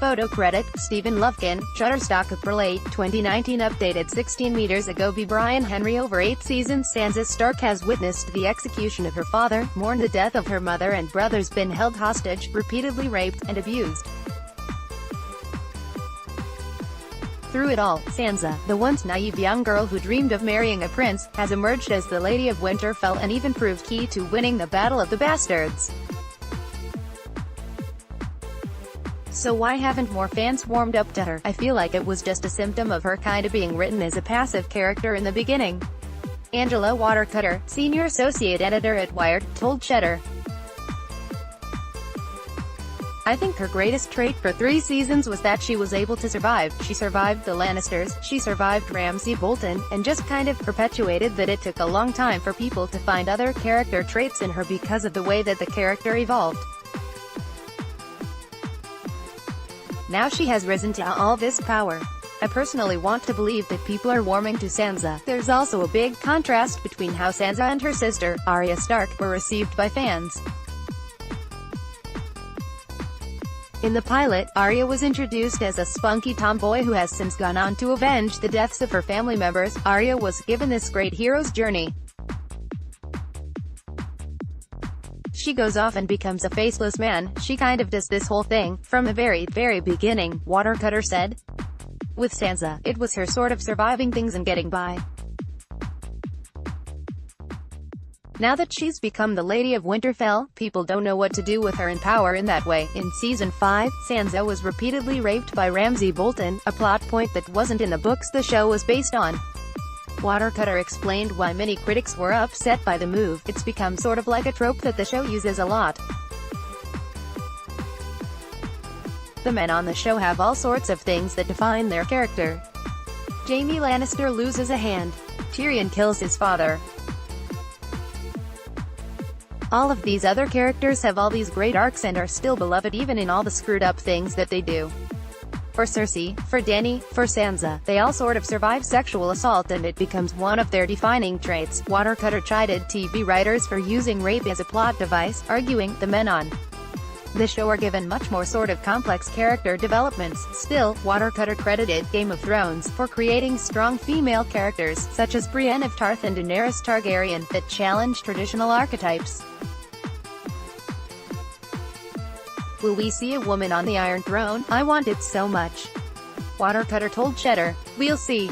Photo credit, Stephen Lovekin, ShutterstockApril 8, 2019 updated 16 meters agoBy Brian HenryOver 8 seasons Sansa Stark has witnessed the execution of her father, mourned the death of her mother and brothers, been held hostage, repeatedly raped, and abused. Through it all, Sansa, the once naive young girl who dreamed of marrying a prince, has emerged as the Lady of Winterfell and even proved key to winning the Battle of the Bastards. So why haven't more fans warmed up to her? I feel like it was just a symptom of her kinda being written as a passive character in the beginning. Angela Watercutter, senior associate editor at Wired, told Cheddar. I think her greatest trait for 3 seasons was that she was able to survive. She survived the Lannisters, she survived Ramsay Bolton, and just kind of perpetuated that it took a long time for people to find other character traits in her because of the way that the character evolved. Now she has risen to all this power. I personally want to believe that people are warming to Sansa. There's also a big contrast between how Sansa and her sister, Arya Stark, were received by fans. In the pilot, Arya was introduced as a spunky tomboy who has since gone on to avenge the deaths of her family members. Arya was given this great hero's journey. She goes off and becomes a faceless man. She kind of does this whole thing, from the very beginning, Watercutter said. With Sansa, it was her sort of surviving things and getting by. Now that she's become the Lady of Winterfell, people don't know what to do with her in power in that way. In Season 5, Sansa was repeatedly raped by Ramsay Bolton, a plot point that wasn't in the books the show was based on. Watercutter explained why many critics were upset by the move. It's become sort of like a trope that the show uses a lot. The men on the show have all sorts of things that define their character. Jaime Lannister loses a hand. Tyrion kills his father. All of these other characters have all these great arcs and are still beloved even in all the screwed up things that they do. For Cersei, for Dany, for Sansa, they all sort of survive sexual assault and it becomes one of their defining traits. Watercutter chided TV writers for using rape as a plot device, arguing, the men on the show are given much more sort of complex character developments. Still, Watercutter credited Game of Thrones for creating strong female characters, such as Brienne of Tarth and Daenerys Targaryen, that challenge traditional archetypes. Will we see a woman on the Iron Throne? I want it so much. Watercutter told Cheddar. We'll see.